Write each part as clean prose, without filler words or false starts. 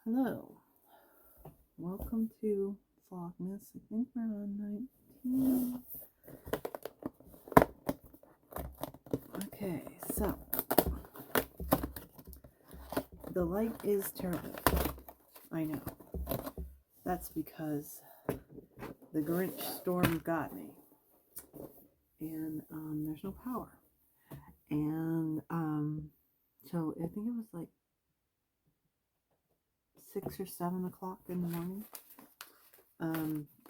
Hello, welcome to Vlogmas. I think we're on 19. Okay, so the light is terrible. I know. That's because the Grinch storm got me, and there's no power. And so I think it was like 6 or 7 o'clock in the morning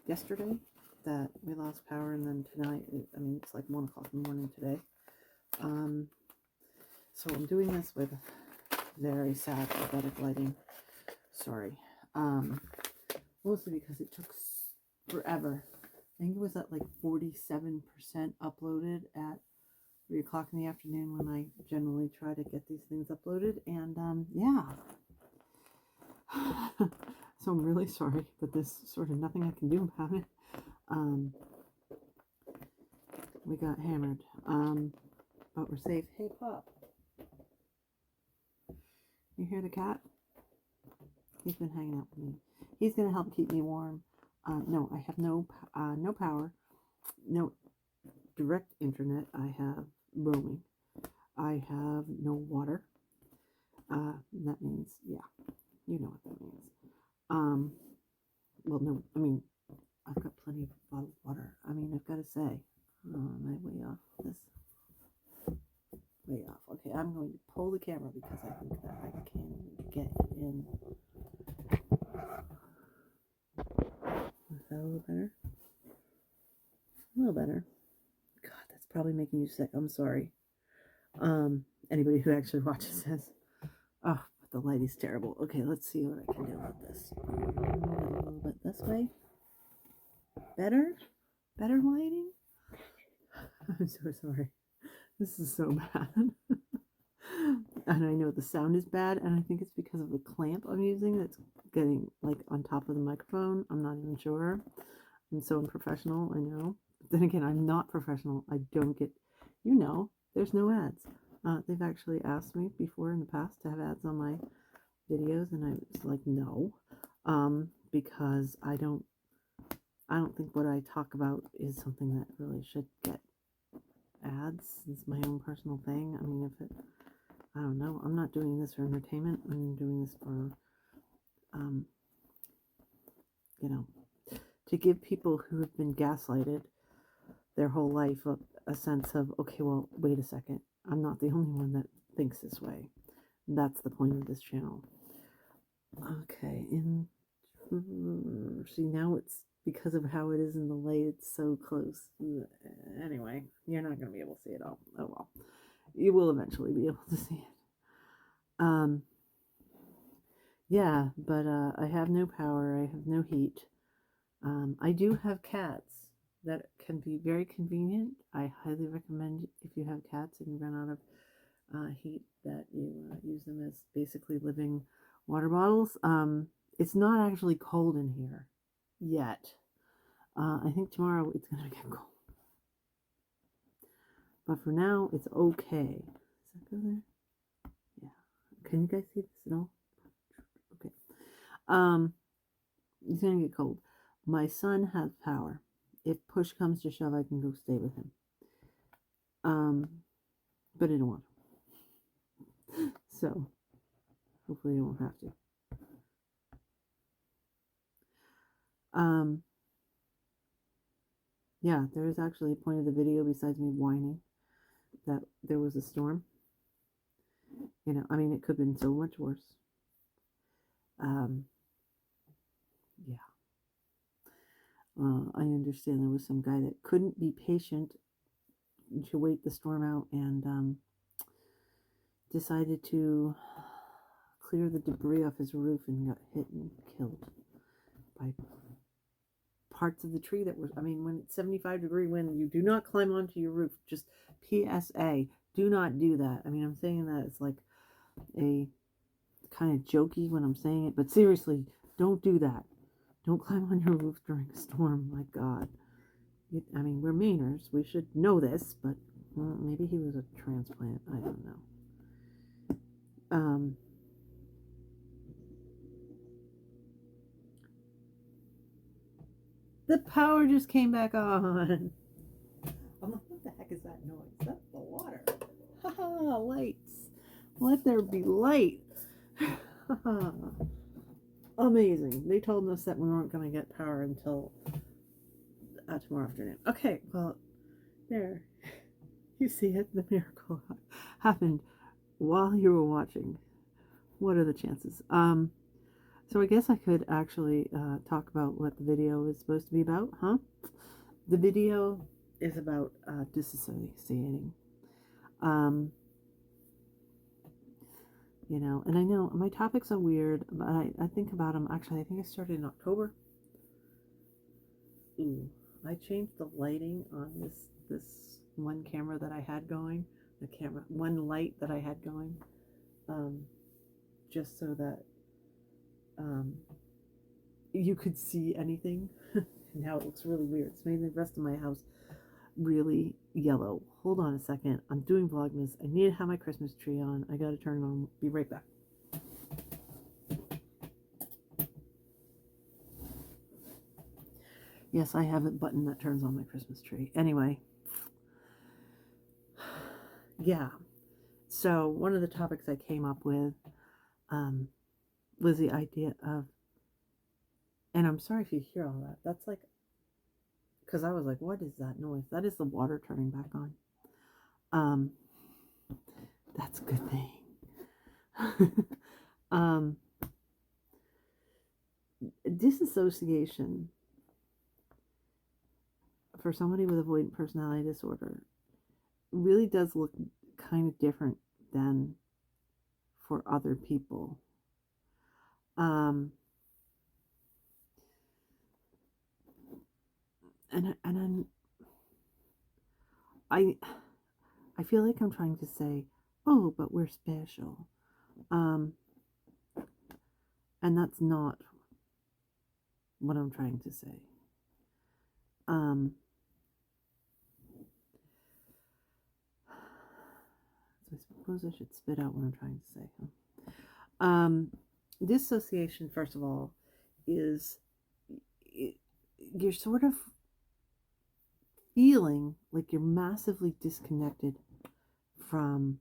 yesterday that we lost power, and then tonight, it's like 1 o'clock in the morning today. So I'm doing this with very sad pathetic lighting. Sorry. Mostly because it took forever. I think it was at like 47% uploaded at 3 o'clock in the afternoon when I generally try to get these things uploaded. And yeah. So I'm really sorry, but there's sort of nothing I can do about it. We got hammered. But we're safe. Hey, Pop. You hear the cat? He's been hanging out with me. He's going to help keep me warm. No, I have no power, no direct internet. I have roaming. I have no water. That means, yeah, you know what that means. Well, no, I've got plenty of bottled water. I've got to say, am I way off this? Way off. Okay, I'm going to pull the camera because I think that I can get it in. Is that a little better? A little better. God, that's probably making you sick. I'm sorry. Anybody who actually watches this. Oh, but the light is terrible. Okay, let's see what I can do with this. Move it a little bit this way. Better? Better lighting? I'm so sorry. This is so bad. And I know the sound is bad, and I think it's because of the clamp I'm using that's getting like on top of the microphone. I'm not even sure. I'm so unprofessional, I know. But then again, I'm not professional. I don't get, there's no ads. They've actually asked me before in the past to have ads on my videos, and I was like, no, because I don't think what I talk about is something that really should get ads. It's my own personal thing. I don't know. I'm not doing this for entertainment. I'm doing this for, to give people who have been gaslighted their whole life a sense of, okay, well, wait a second. I'm not the only one that thinks this way. That's the point of this channel. Okay, and see, now it's because of how it is in the light, it's so close. Anyway, you're not going to be able to see it all. Oh well. You will eventually be able to see it. Yeah, but I have no power. I have no heat. I do have cats that can be very convenient. I highly recommend if you have cats and you run out of heat that you use them as basically living water bottles. It's not actually cold in here yet. I think tomorrow it's going to get cold. But for now, it's okay. Does that go there? Yeah. Can you guys see this at all? Okay. It's going to get cold. My son has power. If push comes to shove, I can go stay with him. But I don't want to. So, hopefully I won't have to. Yeah, there is actually a point of the video besides me whining that there was a storm. It could have been so much worse. Yeah. I understand there was some guy that couldn't be patient to wait the storm out and decided to clear the debris off his roof and got hit and killed by parts of the tree that were, when it's 75-degree wind, you do not climb onto your roof. Just PSA, do not do that. I'm saying that it's like a kind of jokey when I'm saying it, but seriously, don't do that. Don't climb on your roof during a storm. My God. We're Mainers. We should know this, but maybe he was a transplant. I don't know. The power just came back on. I'm like, what the heck is that noise? That's the water. Haha, lights. Let there be light. Amazing. They told us that we weren't going to get power until tomorrow afternoon. Okay, well, there. You see it. The miracle happened while you were watching. What are the chances? So I guess I could actually talk about what the video is supposed to be about, huh? The video is about disassociating. You know, and I know my topics are weird, but I think about them. Actually, I think I started in October. Ooh, I changed the lighting on this one camera that I had going. One light that I had going, just so that you could see anything. Now it looks really weird. It's made the rest of my house really yellow. Hold on a second. I'm doing Vlogmas. I need to have my Christmas tree on. I gotta turn it on. Be right back. Yes, I have a button that turns on my Christmas tree. Anyway. Yeah. So one of the topics I came up with was the idea of, and I'm sorry if you hear all that. That's like, because I was like, what is that noise? That is the water turning back on. That's a good thing. Disassociation for somebody with avoidant personality disorder really does look kind of different than for other people. And I feel like I'm trying to say, oh, but we're special. And that's not what I'm trying to say. So I suppose I should spit out what I'm trying to say. Huh? Dissociation, first of all, is you're sort of feeling like you're massively disconnected from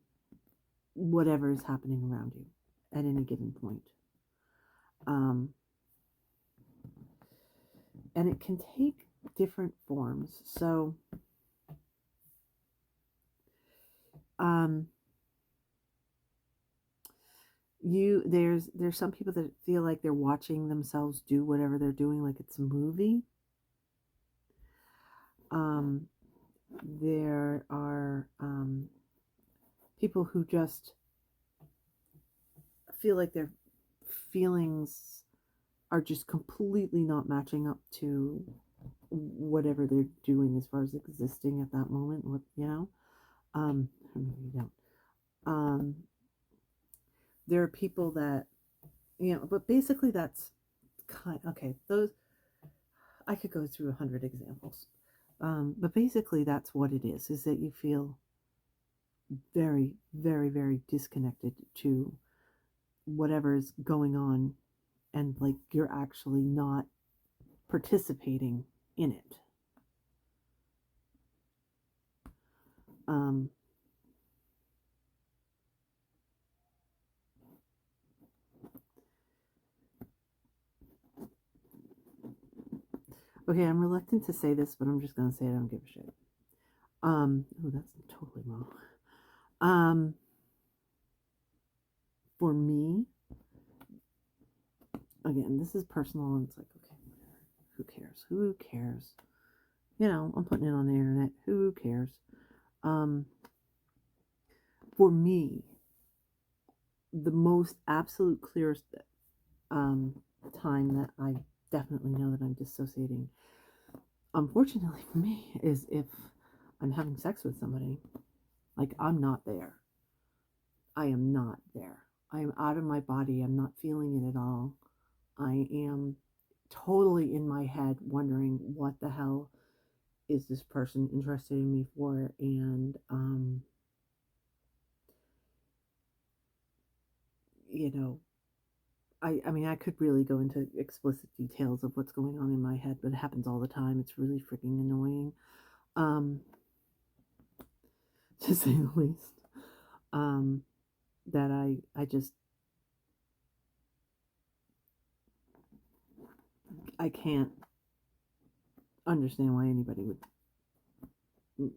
whatever is happening around you at any given point. And it can take different forms. So, there's some people that feel like they're watching themselves do whatever they're doing, like it's a movie. There are people who just feel like their feelings are just completely not matching up to whatever they're doing as far as existing at that moment. What maybe you don't. There are people that, but basically that's okay. Those I could go through 100 examples, but basically that's what it is that you feel very, very, very disconnected to whatever is going on, and like you're actually not participating in it. Okay, I'm reluctant to say this, but I'm just gonna say it. I don't give a shit. Oh, that's totally wrong. For me, again, this is personal, and it's like, okay, who cares? Who cares? I'm putting it on the internet. Who cares? For me, the most absolute clearest time that I definitely know that I'm dissociating, unfortunately for me, is if I'm having sex with somebody. Like, I'm not there. I am not there. I am out of my body. I'm not feeling it at all. I am totally in my head wondering what the hell is this person interested in me for, and I mean, I could really go into explicit details of what's going on in my head, but it happens all the time. It's really freaking annoying, um, to say the least. That I just, I can't understand why anybody would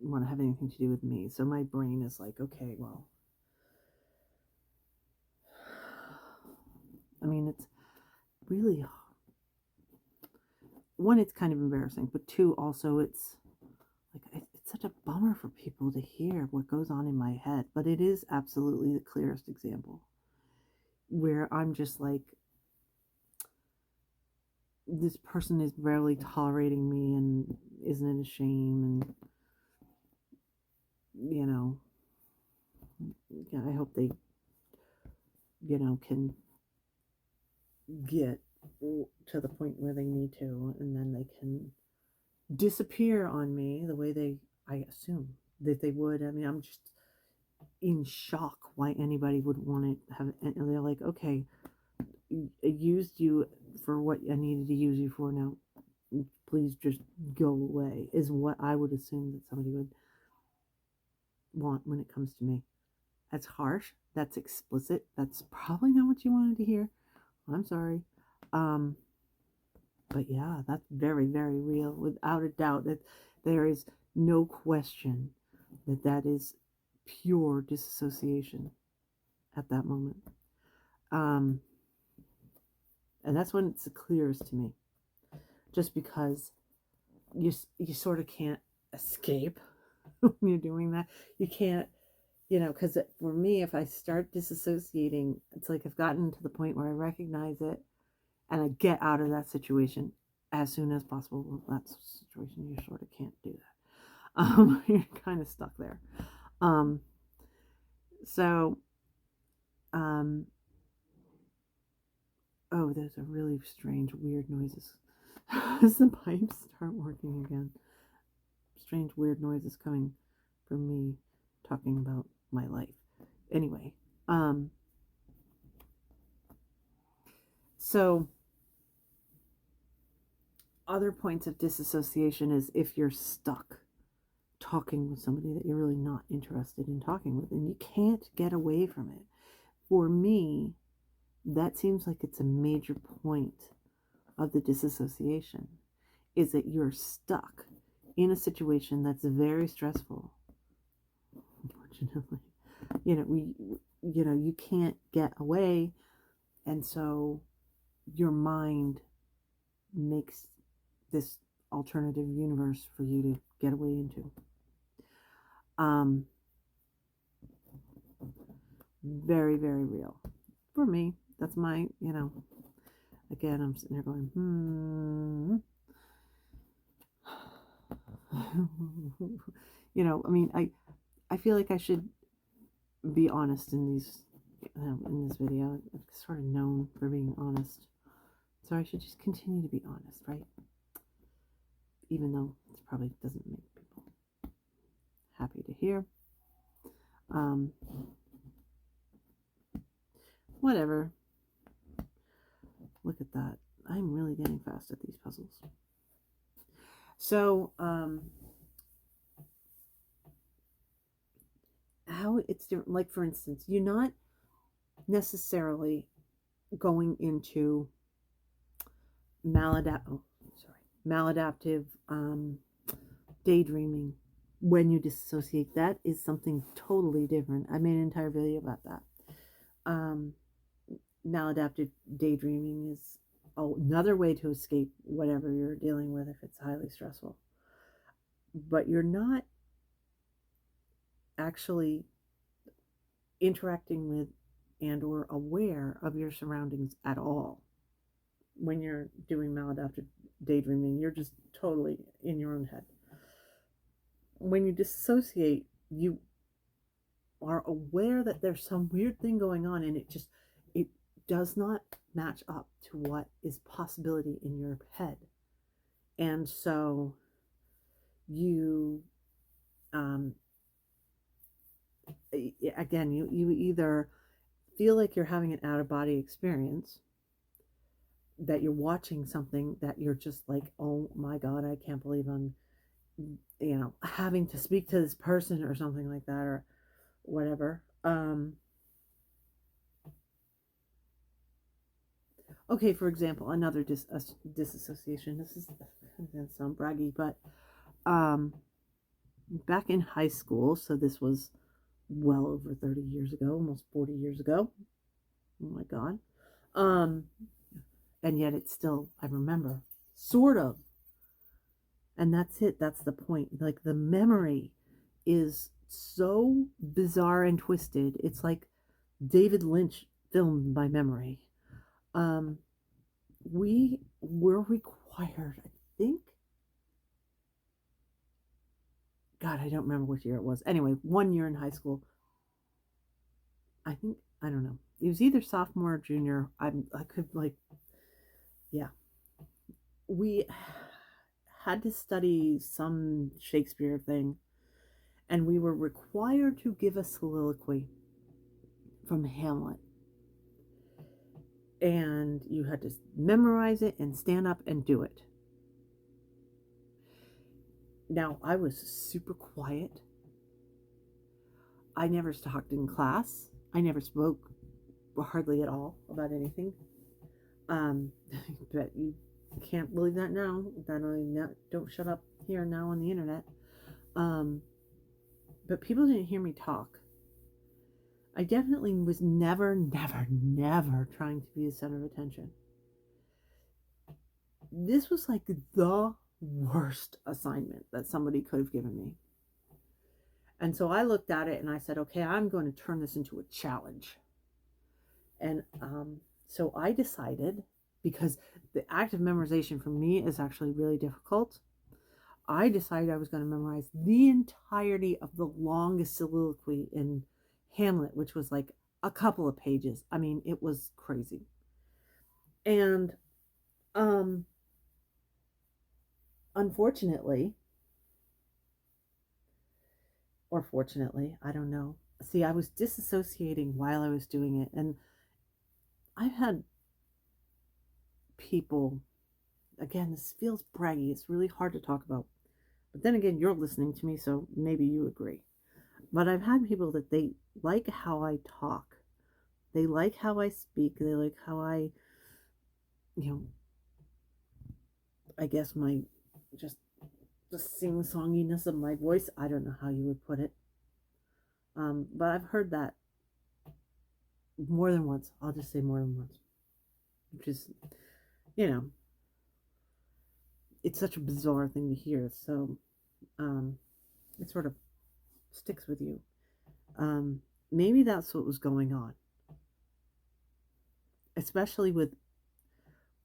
want to have anything to do with me. So my brain is like, okay, well, I mean, it's really, one, it's kind of embarrassing, but two, also it's like, it's such a bummer for people to hear what goes on in my head. But it is absolutely the clearest example where I'm just like, this person is barely tolerating me, and isn't it a shame? And, you know, yeah, I hope they, can get to the point where they need to, and then they can disappear on me the way I assume that they would. I mean, I'm just in shock why anybody would want to have, and they're like, okay, I used you for what I needed to use you for. Now please just go away, is what I would assume that somebody would want when it comes to me. That's harsh, that's explicit, that's probably not what you wanted to hear. I'm sorry. But yeah, that's very, very real, without a doubt. That there is no question that that is pure disassociation at that moment. And that's when it's the clearest to me. Just because you sort of can't escape when you're doing that. You can't, because for me, if I start disassociating, it's like I've gotten to the point where I recognize it and I get out of that situation as soon as possible. Well, that's a situation you sort of can't do that. You're kind of stuck there. So, um, oh, those are really strange, weird noises. As the pipes start working again, strange, weird noises coming from me talking about my life. Anyway, so other points of disassociation is if you're stuck talking with somebody that you're really not interested in talking with, and you can't get away from it. For me, that seems like it's a major point of the disassociation, is that you're stuck in a situation that's very stressful. Unfortunately, you can't get away, and so your mind makes this alternative universe for you to get away into. Very, very real. For me, that's my, again, I'm sitting there going, I mean, I feel like I should be honest in these, in this video. I'm sort of known for being honest. So I should just continue to be honest, right? Even though it probably doesn't make people happy to hear. Whatever. Look at that. I'm really getting fast at these puzzles. So, how it's different, like for instance, you're not necessarily going into maladaptive daydreaming when you dissociate. That is something totally different. I made an entire video about that. Maladaptive daydreaming is another way to escape whatever you're dealing with if it's highly stressful. But you're not actually interacting with and or aware of your surroundings at all. When you're doing maladaptive daydreaming, you're just totally in your own head. When you dissociate, you are aware that there's some weird thing going on, and it does not match up to what is possibility in your head. And so you again, you either feel like you're having an out-of-body experience, that you're watching something that you're just like, oh my God, I can't believe I'm, having to speak to this person or something like that or whatever. Okay, for example, another disassociation. This is going to sound braggy, but um, back in high school, so this was well over 30 years ago, almost 40 years ago. Oh my God. Um, and yet it's still, I remember, sort of. And that's it. That's the point. Like the memory is so bizarre and twisted. It's like David Lynch filmed by memory. Um, we were required, I think, God, I don't remember which year it was. Anyway, 1 year in high school. I think, I don't know. It was either sophomore or junior. I could like, yeah. We had to study some Shakespeare thing, and we were required to give a soliloquy from Hamlet. And you had to memorize it and stand up and do it. Now, I was super quiet. I never talked in class. I never spoke hardly at all about anything. But you can't believe that now. That I don't shut up here now on the internet. But people didn't hear me talk. I definitely was never trying to be the center of attention. This was like the worst assignment that somebody could have given me. And so I looked at it and I said, okay, I'm going to turn this into a challenge. And so I decided, because the act of memorization for me is actually really difficult, I decided I was going to memorize the entirety of the longest soliloquy in Hamlet, which was like a couple of pages. I mean, it was crazy. And unfortunately, or fortunately, I don't know. See, I was disassociating while I was doing it. And I've had people, again, this feels braggy. It's really hard to talk about. But then again, you're listening to me, so maybe you agree. But I've had people that they like how I talk. They like how I speak. They like how I, I guess my, just the sing-songiness of my voice. I don't know how you would put it. But I've heard that more than once. I'll just say more than once. Which is, it's such a bizarre thing to hear. So it sort of sticks with you. Maybe that's what was going on. Especially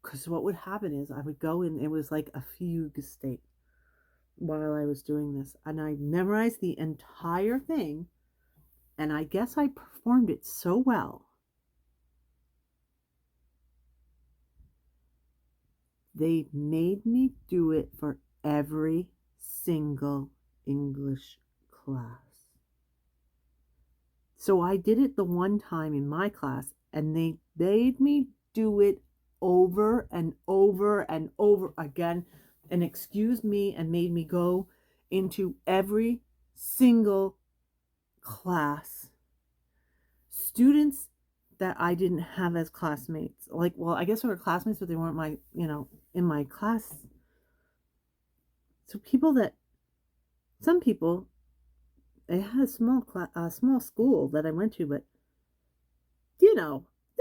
because what would happen is I would go in, it was like a fugue state while I was doing this. And I memorized the entire thing. And I guess I performed it so well. They made me do it for every single English class. So I did it the one time in my class, and they made me do it over and over and over again, and excused me and made me go into every single class. Students that I didn't have as classmates, like, well, I guess they were classmates, but they weren't my, in my class. So some people, I had a small school that I went to, but there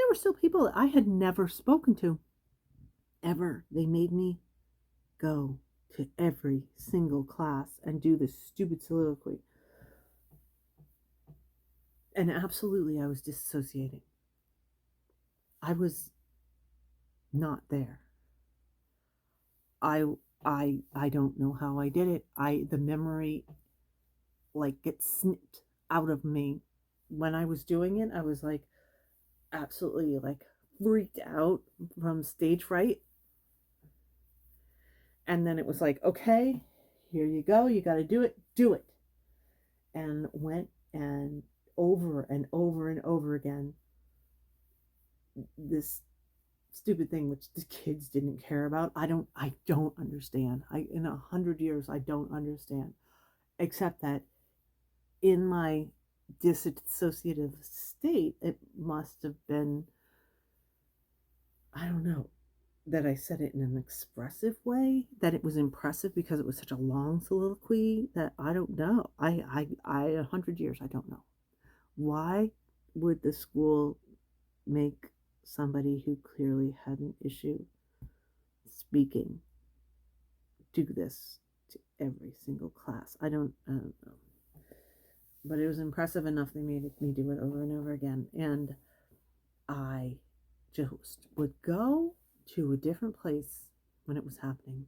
were still people that I had never spoken to ever. They made me go to every single class and do this stupid soliloquy. And absolutely, I was disassociating. I was not there. I don't know how I did it. The memory like gets snipped out of me. When I was doing it, I was like absolutely like freaked out from stage fright. And then it was like, okay, here you go. You got to do it. Do it. And went and over and over and over again. This stupid thing which the kids didn't care about. I don't understand. In 100 years I don't understand. Except that in my dissociative state, it must have been, I don't know, that I said it in an expressive way, that it was impressive because it was such a long soliloquy that I don't know. 100 years, I don't know. Why would the school make somebody who clearly had an issue speaking do this to every single class? I don't know. But it was impressive enough they made me do it over and over again. And I just would go to a different place when it was happening.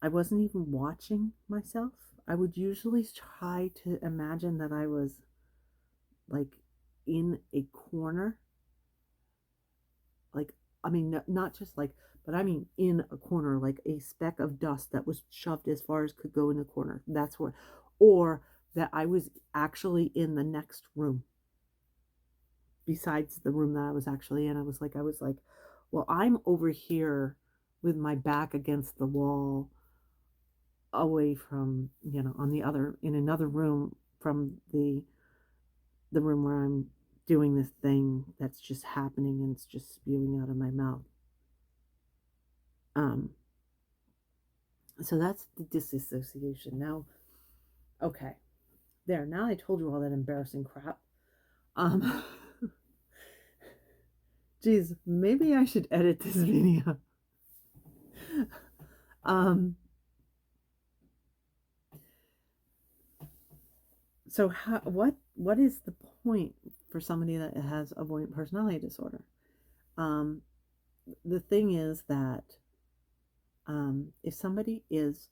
I wasn't even watching myself. I would usually try to imagine that I was like in a corner. Like, I mean, not just like, but I mean in a corner, like a speck of dust that was shoved as far as could go in the corner. That's where, or that I was actually in the next room besides the room that I was actually in. I was like, well, I'm over here with my back against the wall, away from, on the other, in another room from the room where I'm doing this thing that's just happening and it's just spewing out of my mouth. So that's the disassociation. Now, okay, there. Now I told you all that embarrassing crap. Geez, maybe I should edit this video. So what is the point for somebody that has avoidant personality disorder? The thing is that if somebody is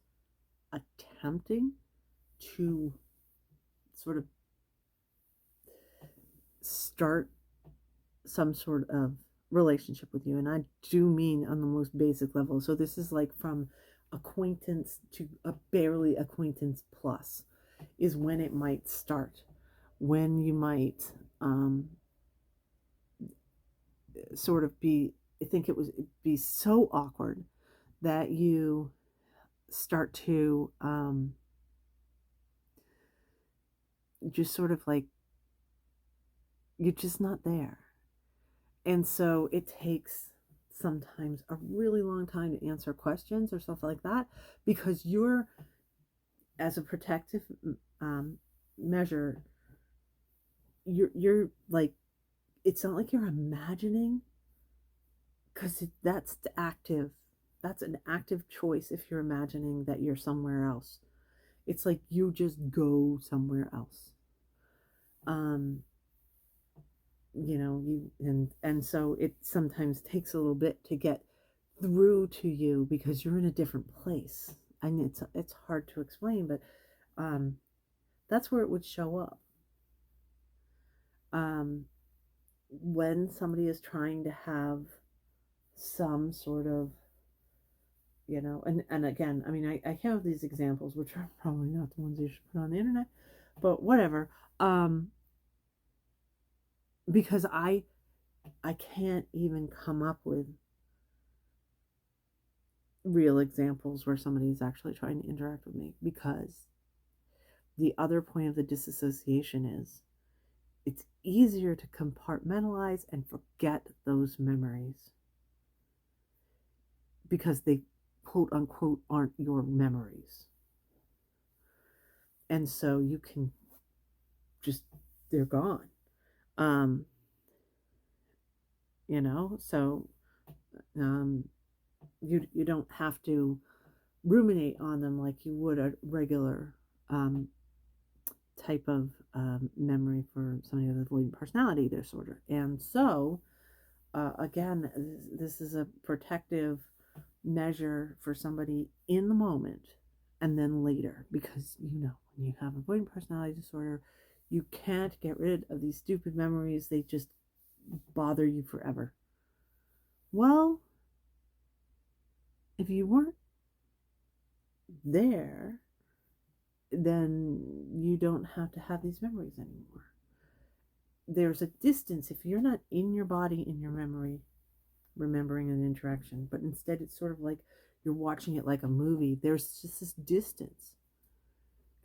attempting to sort of start some sort of relationship with you, and I do mean on the most basic level, so this is like from acquaintance to a barely acquaintance plus, is when it might start, when you might sort of be so awkward that you start to just sort of like, you're just not there. And so it takes sometimes a really long time to answer questions or stuff like that, because you're, as a protective measure, you're like, it's not like you're imagining, because that's an active choice. If you're imagining that you're somewhere else, it's like you just go somewhere else. And so it sometimes takes a little bit to get through to you because you're in a different place. And it's hard to explain, but that's where it would show up. When somebody is trying to have some sort of, and again, I mean, I have these examples, which are probably not the ones you should put on the internet, but whatever. Because I can't even come up with real examples where somebody's actually trying to interact with me, because the other point of the disassociation is it's easier to compartmentalize and forget those memories because they quote unquote aren't your memories. And so you can just, they're gone. So you don't have to ruminate on them like you would a regular type of memory for somebody with avoidant personality disorder. And so again, this is a protective measure for somebody in the moment and then later, because when you have avoidant personality disorder, you can't get rid of these stupid memories. They just bother you forever. Well, if you weren't there, then you don't have to have these memories anymore. There's a distance. If you're not in your body, in your memory, remembering an interaction, but instead it's sort of like you're watching it like a movie. There's just this distance.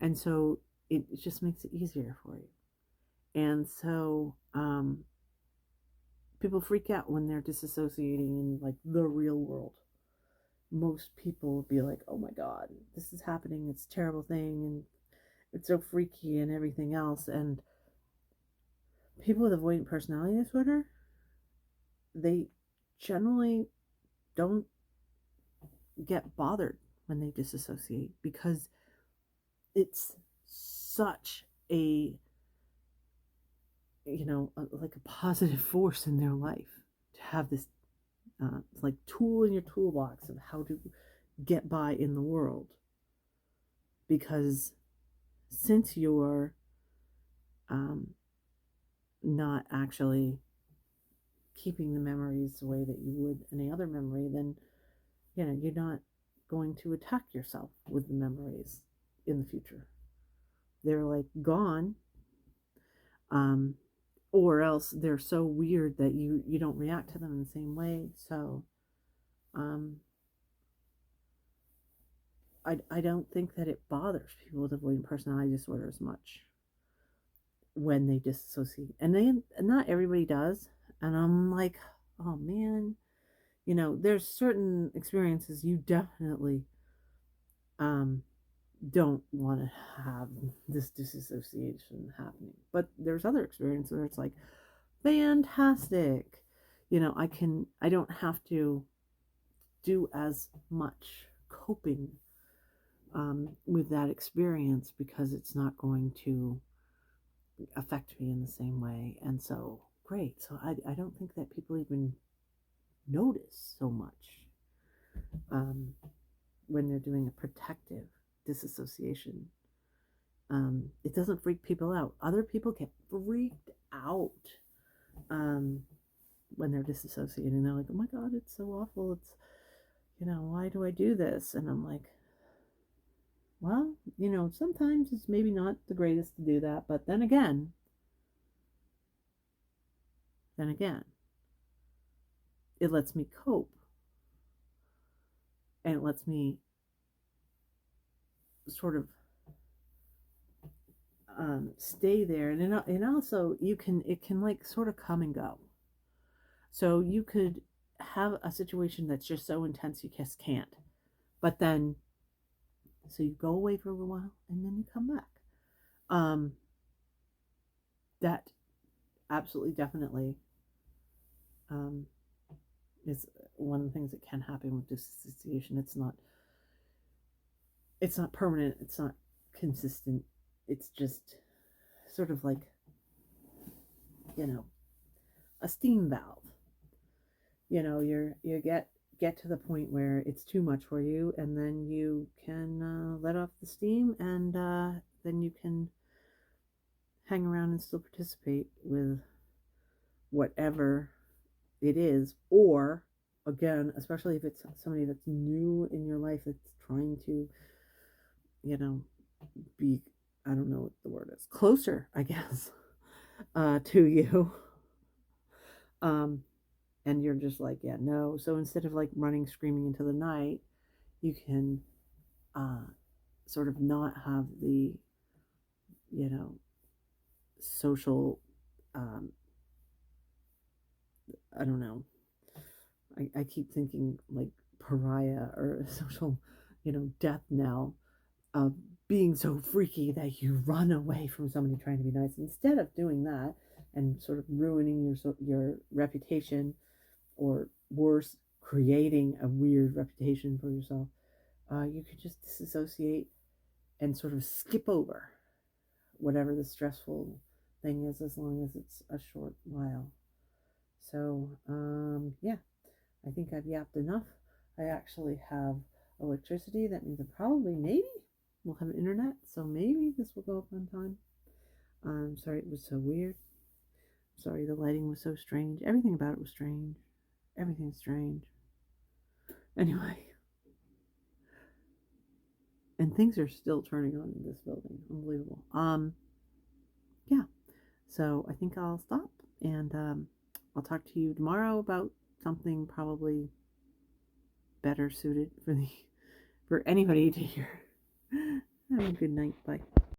And so it just makes it easier for you. And so people freak out when they're disassociating in like the real world. Most people would be like, oh my God, this is happening. It's a terrible thing. And it's so freaky and everything else. And people with avoidant personality disorder, they generally don't get bothered when they disassociate because it's such a, like a positive force in their life to have this like tool in your toolbox of how to get by in the world. Because since you're not actually keeping the memories the way that you would any other memory, then you're not going to attack yourself with the memories in the future. They're like gone, or else they're so weird that you don't react to them in the same way. So I don't think that it bothers people with avoidant personality disorder as much when they disassociate, and not everybody does. And I'm like, oh man, there's certain experiences you definitely don't want to have this disassociation happening, but there's other experiences where it's like fantastic. I don't have to do as much coping with that experience because it's not going to affect me in the same way. And so, great. So I don't think that people even notice so much when they're doing a protective disassociation. It doesn't freak people out. Other people get freaked out when they're disassociating. They're like, oh my God, it's so awful. It's, why do I do this? And I'm like, well, sometimes it's maybe not the greatest to do that. But then again, it lets me cope. And it lets me sort of stay there. And also it can like sort of come and go. So you could have a situation that's just so intense you just can't. But then, so you go away for a little while and then you come back. That absolutely definitely is one of the things that can happen with dissociation. It's not permanent. It's not consistent. It's just sort of like, a steam valve. You get to the point where it's too much for you, and then you can let off the steam, and then you can hang around and still participate with whatever it is. Or again, especially if it's somebody that's new in your life that's trying to be, I don't know what the word is, closer, I guess, to you, and you're just like, yeah, no. So instead of like running screaming into the night, you can sort of not have the social I don't know, I keep thinking like pariah or social death knell of being so freaky that you run away from somebody trying to be nice. Instead of doing that and sort of ruining your reputation, or worse, creating a weird reputation for yourself, you could just disassociate and sort of skip over whatever the stressful thing is, as long as it's a short while. So, yeah, I think I've yapped enough. I actually have electricity. That means maybe we'll have internet. So maybe this will go up on time. I'm sorry it was so weird. Sorry the lighting was so strange. Everything about it was strange. Everything's strange. Anyway. And things are still turning on in this building. Unbelievable. Yeah. So I think I'll stop, and I'll talk to you tomorrow about something probably better suited for anybody to hear. Have a good night. Bye.